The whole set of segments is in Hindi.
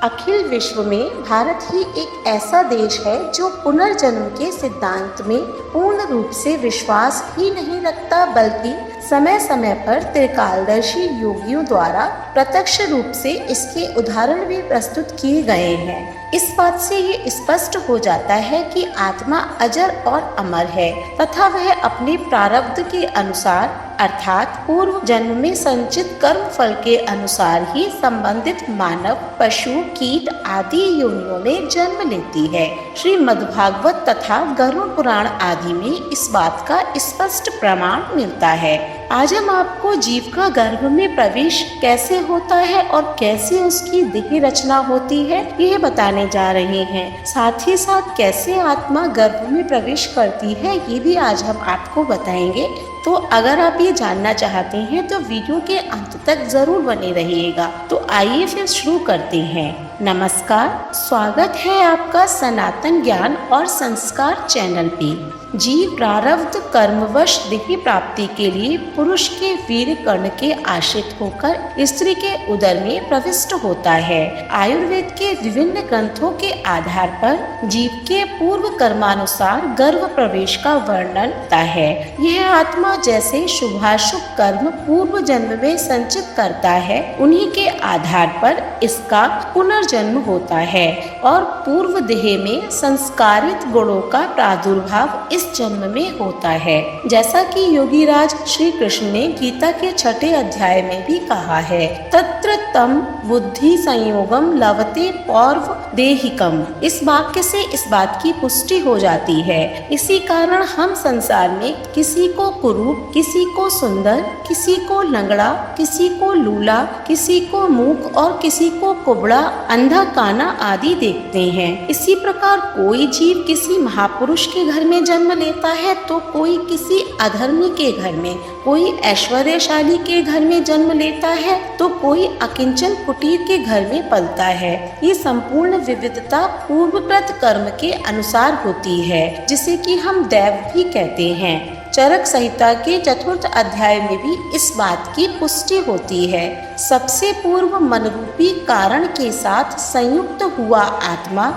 अखिल विश्व में भारत ही एक ऐसा देश है जो पुनर्जन्म के सिद्धांत में पूर्ण रूप से विश्वास ही नहीं रखता, बल्कि समय समय पर त्रिकालदर्शी योगियों द्वारा प्रत्यक्ष रूप से इसके उदाहरण भी प्रस्तुत किए गए हैं। इस बात से ये स्पष्ट हो जाता है कि आत्मा अजर और अमर है तथा वह अपने प्रारब्ध के अनुसार अर्थात पूर्व जन्म में संचित कर्म फल के अनुसार ही संबंधित मानव, पशु, कीट आदि योनियों में जन्म लेती है। श्रीमद्भागवत तथा गरुड़ पुराण आदि में इस बात का स्पष्ट प्रमाण मिलता है। आज हम आपको जीव का गर्भ में प्रवेश कैसे होता है और कैसे उसकी देह रचना होती है यह बताने जा रहे हैं। साथ ही साथ कैसे आत्मा गर्भ में प्रवेश करती है ये भी आज हम आपको बताएंगे। तो अगर आप ये जानना चाहते हैं तो वीडियो के अंत तक जरूर बने रहिएगा। तो आइए फिर शुरू करते हैं। नमस्कार, स्वागत है आपका सनातन ज्ञान और संस्कार चैनल पे। जीव प्रारब्ध कर्मवश देह प्राप्ति के लिए पुरुष के वीर्य कर्ण के आश्रित होकर स्त्री के उदर में प्रविष्ट होता है। आयुर्वेद के विभिन्न ग्रंथों के आधार पर जीव के पूर्व कर्मानुसार गर्भ प्रवेश का वर्णन होता है। यह आत्मा जैसे शुभाशुभ कर्म पूर्व जन्म में संचित करता है, उन्हीं के आधार पर इसका पुनर्जन्म होता है और पूर्व देह में संस्कारित गुणों का प्रादुर्भाव इस जन्म में होता है। जैसा कि योगीराज श्री कृष्ण ने गीता के 6 अध्याय में भी कहा है, तत्र तम बुद्धि संयोगम लवते पौर्व देहिकम। इस वाक्य से इस बात की पुष्टि हो जाती है। इसी कारण हम संसार में किसी को कुरूप, किसी को सुंदर, किसी को लंगड़ा, किसी को लूला, किसी को मूक और किसी को कुबड़ा, अंधा, काना आदि देखते हैं। इसी प्रकार कोई जीव किसी महापुरुष के घर में जन्म लेता है तो कोई किसी अधर्मी के घर में, कोई ऐश्वर्यशाली के घर में जन्म लेता है तो कोई अकिंचन कुटीर के घर में पलता है। ये संपूर्ण विविधता पूर्वकृत कर्म के अनुसार होती है, जिसे कि हम दैव भी कहते हैं। चरक संहिता के 4 अध्याय में भी इस बात की पुष्टि होती है। सबसे पूर्व मनरूपी कारण के साथ संयुक्त हुआ आत्मा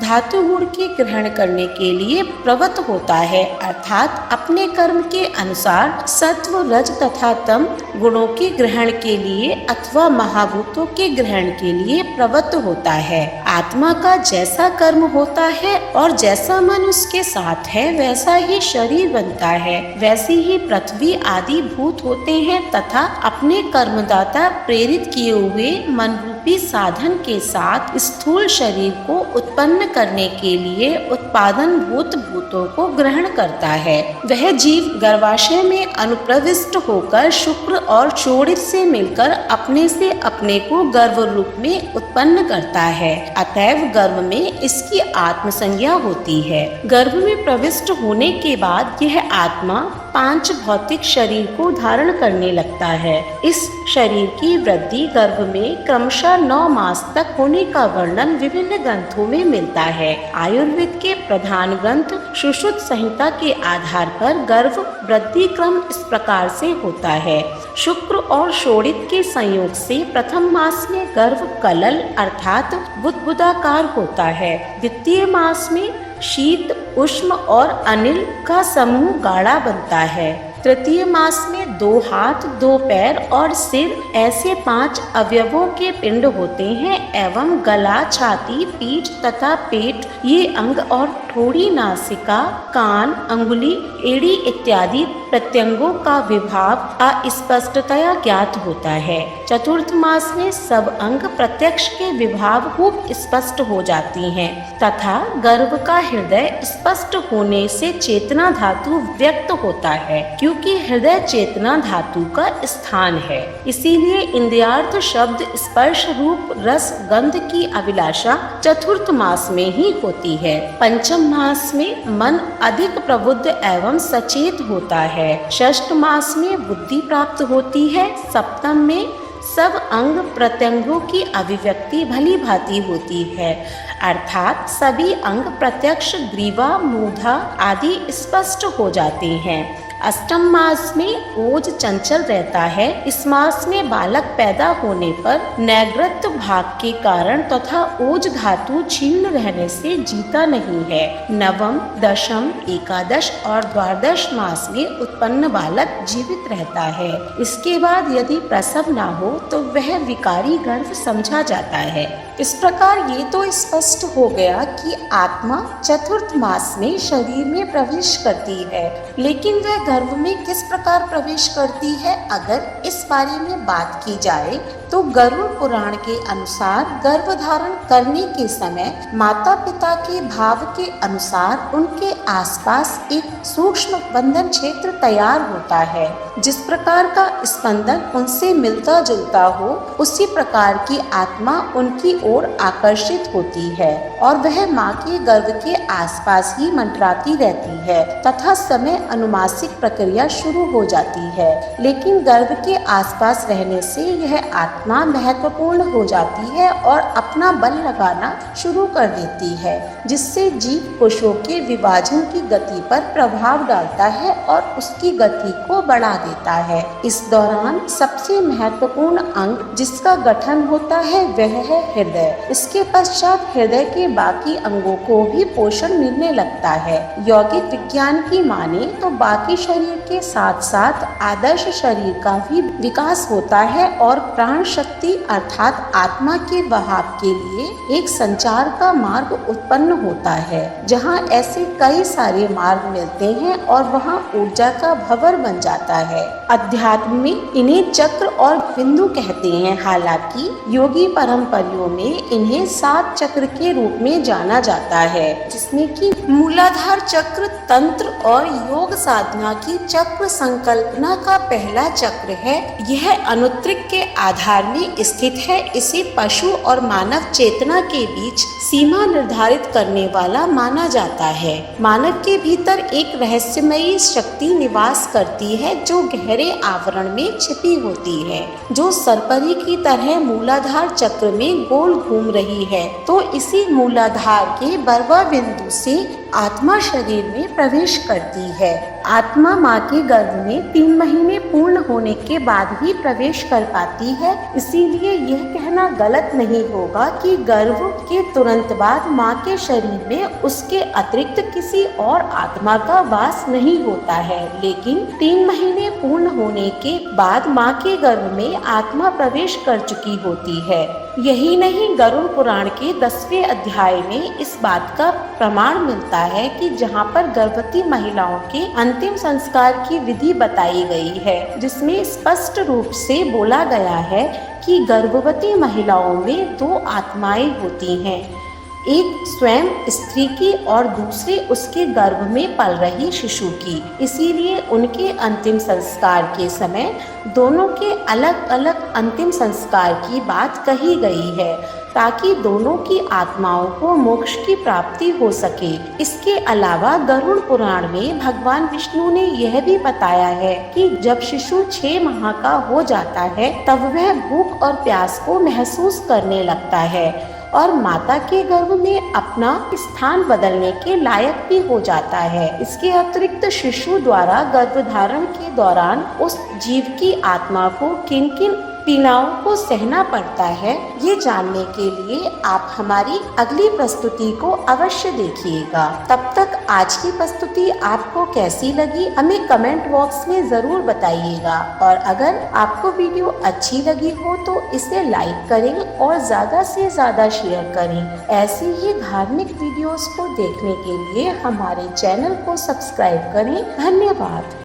धातु गुण के ग्रहण करने के लिए प्रवृत्त होता है, अर्थात अपने कर्म के अनुसार सत्व, रज तथा तम गुणों के ग्रहण के लिए अथवा महाभूतों के ग्रहण के लिए प्रवृत्त होता है। आत्मा का जैसा कर्म होता है और जैसा मन उसके साथ है वैसा ही शरीर बनता है, वैसे ही पृथ्वी आदि भूत होते हैं तथा अपने कर्मदाता प्रेरित किए हुए मन रूपी साधन के साथ स्थूल शरीर को उत्पन्न करने के लिए उत्पादन भूत भूतों को ग्रहण करता है। वह जीव गर्भाशय में अनुप्रविष्ट होकर शुक्र और शोणित से मिलकर अपने से अपने को गर्भ रूप में उत्पन्न करता है। अतएव गर्भ में इसकी आत्म संज्ञा होती है। गर्भ में प्रविष्ट होने के बाद यह आत्मा 5 भौतिक शरीर को धारण करने लगता है। इस शरीर की वृद्धि गर्भ में क्रमशः 9 मास तक होने का वर्णन विभिन्न ग्रंथों में मिलता है। आयुर्वेद के प्रधान ग्रंथ सुश्रुत संहिता के आधार पर गर्भ वृद्धि क्रम इस प्रकार से होता है। शुक्र और शोणित के संयोग से प्रथम मास में गर्भ कलल अर्थात बुदबुदाकार होता है। द्वितीय मास में शीत, उष्म और अनिल का समूह गाढ़ा बनता है। तृतीय मास में 2 हाथ, 2 पैर और सिर ऐसे 5 अवयवों के पिंड होते हैं एवं गला, छाती, पीठ तथा पेट ये अंग और ठोड़ी, नासिका, कान, अंगुली, एड़ी इत्यादि प्रत्यंगों का विभाग अस्पष्टतया ज्ञात होता है। चतुर्थ मास में सब अंग प्रत्यक्ष के विभाग खूब स्पष्ट हो जाती हैं तथा गर्भ का हृदय स्पष्ट होने से चेतना धातु व्यक्त होता है, क्योंकि हृदय चेतना धातु का स्थान है। इसीलिए इंद्रियार्थ शब्द स्पर्श रूप रस गंध की अभिलाषा चतुर्थ मास में ही होती है। पंचम मास में मन अधिक प्रबुद्ध एवं सचेत होता है। षष्ठ मास में बुद्धि प्राप्त होती है। सप्तम में सब अंग प्रत्यंगों की अभिव्यक्ति भली भांति होती है, अर्थात सभी अंग प्रत्यक्ष, ग्रीवा, मूधा आदि स्पष्ट हो जाते हैं। अष्टम मास में ओज चंचल रहता है। इस मास में बालक पैदा होने पर नैगृत्य भाग के कारण तथा ओज धातु क्षीण रहने से जीता नहीं है। नवम, दशम, एकादश और द्वादश मास में उत्पन्न बालक जीवित रहता है। इसके बाद यदि प्रसव ना हो तो वह विकारी गर्भ समझा जाता है। इस प्रकार ये तो स्पष्ट हो गया कि आत्मा चतुर्थ मास में शरीर में प्रवेश करती है, लेकिन वह गर्भ में किस प्रकार प्रवेश करती है, अगर इस बारे में बात की जाए तो गरुड़ पुराण के अनुसार गर्भ धारण करने के समय माता पिता के भाव के अनुसार उनके आसपास एक सूक्ष्म बंधन क्षेत्र तैयार होता है। जिस प्रकार का स्पंदन उनसे मिलता जुलता हो, उसी प्रकार की आत्मा उनकी ओर आकर्षित होती है और वह माँ के गर्भ के आसपास ही मंडराती रहती है तथा समय अनुमासिक प्रक्रिया शुरू हो जाती है। लेकिन गर्भ के आसपास रहने से यह आत्मा महत्वपूर्ण हो जाती है और अपना बल लगाना शुरू कर देती है, जिससे जीव कोशों के विभाजन की गति पर प्रभाव डालता है और उसकी गति को बढ़ा देता है। इस दौरान सबसे महत्वपूर्ण अंग जिसका गठन होता है वह है हृदय। इसके पश्चात हृदय के बाकी अंगों को भी पोषण मिलने लगता है। यौगिक विज्ञान की माने तो बाकी शरीर के साथ साथ आदर्श शरीर का भी विकास होता है और प्राण शक्ति अर्थात आत्मा के बहाव के लिए एक संचार का मार्ग उत्पन्न होता है। जहाँ ऐसे कई सारे मार्ग मिलते हैं और वहाँ ऊर्जा का भंवर बन जाता है। अध्यात्म में इन्हें चक्र और बिंदु कहते हैं। हालांकि योगी परंपरियों में इन्हें 7 चक्र के रूप में जाना जाता है, जिसमें कि मूलाधार चक्र तंत्र और योग साधना की चक्र संकल्पना का पहला चक्र है। यह अनुत्रिक के आधार में स्थित है। इसे पशु और मानव चेतना के बीच सीमा निर्धारित करने वाला माना जाता है। मानव के भीतर एक रहस्यमयी शक्ति निवास करती है जो गहरे आवरण में छिपी होती है, जो सरपरी की तरह मूलाधार चक्र में गोल घूम रही है। तो इसी मूलाधार के बरवा बिंदु से आत्मा शरीर में प्रवेश करती है। आत्मा माँ के गर्भ में 3 महीने पूर्ण होने के बाद ही प्रवेश कर पाती है। इसीलिए यह कहना गलत नहीं होगा कि गर्भ के तुरंत बाद माँ के शरीर में उसके अतिरिक्त किसी और आत्मा का वास नहीं होता है, लेकिन 3 महीने पूर्ण होने के बाद माँ के गर्भ में आत्मा प्रवेश कर चुकी होती है। यही नहीं, गरुड़ पुराण के 10वें अध्याय में इस बात का प्रमाण मिलता है कि जहाँ पर गर्भवती महिलाओं के अंतिम संस्कार की विधि बताई गई है, जिसमें स्पष्ट रूप से बोला गया है कि गर्भवती महिलाओं में 2 आत्माएं होती हैं, एक स्वयं स्त्री की और दूसरी उसके गर्भ में पल रही शिशु की। इसीलिए उनके अंतिम संस्कार के समय दोनों के अलग अलग अंतिम संस्कार की बात कही गई है, ताकि दोनों की आत्माओं को मोक्ष की प्राप्ति हो सके। इसके अलावा गरुड़ पुराण में भगवान विष्णु ने यह भी बताया है कि जब शिशु 6 माह का हो जाता है तब वह भूख और प्यास को महसूस करने लगता है और माता के गर्भ में अपना स्थान बदलने के लायक भी हो जाता है। इसके अतिरिक्त शिशु द्वारा गर्भधारण के दौरान उस जीव की आत्मा को किन किन पीड़ाओं को सहना पड़ता है, ये जानने के लिए आप हमारी अगली प्रस्तुति को अवश्य देखिएगा। तब तक आज की प्रस्तुति आपको कैसी लगी हमें कमेंट बॉक्स में जरूर बताइएगा और अगर आपको वीडियो अच्छी लगी हो तो इसे लाइक करें और ज्यादा से ज्यादा शेयर करें। ऐसी ही धार्मिक वीडियोस को देखने के लिए हमारे चैनल को सब्सक्राइब करें। धन्यवाद।